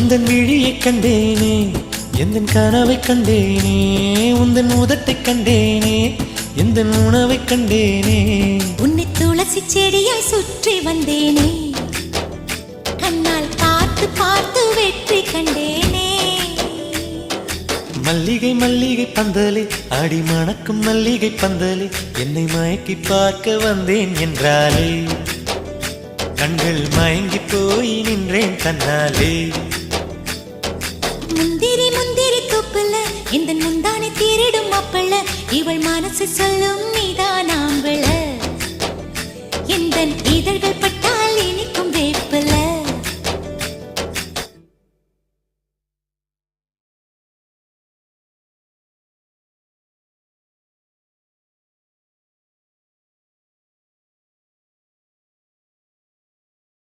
உந்தன் விழியை கண்டேனே, எந்தன் கனவை கண்டேனே, உந்தன் உதட்டை கண்டேனே, எந்தன் உணவை கண்டேனே. உன்னை துளசி செடியாய் சுற்றி வந்தேனே, கண்ணால் பார்த்து பார்த்து வெற்றி கண்டேனே. மல்லிகை மல்லிகை பந்தலே, அடி மணக்கும் மல்லிகை பந்தலே, என்னை மயக்கி பார்க்க வந்தேன் என்றாலே, கண்கள் மயங்கி போய் நின்றேன் தன்னாலே. முந்திரி முந்திரி தூப்புல இந்த முந்தானை திருடும் அப்பள, இவள் மனசு சொல்லும் நீதான் ஆம்பள. இந்த இதழ்கள் பட்டால் இனிக்கும்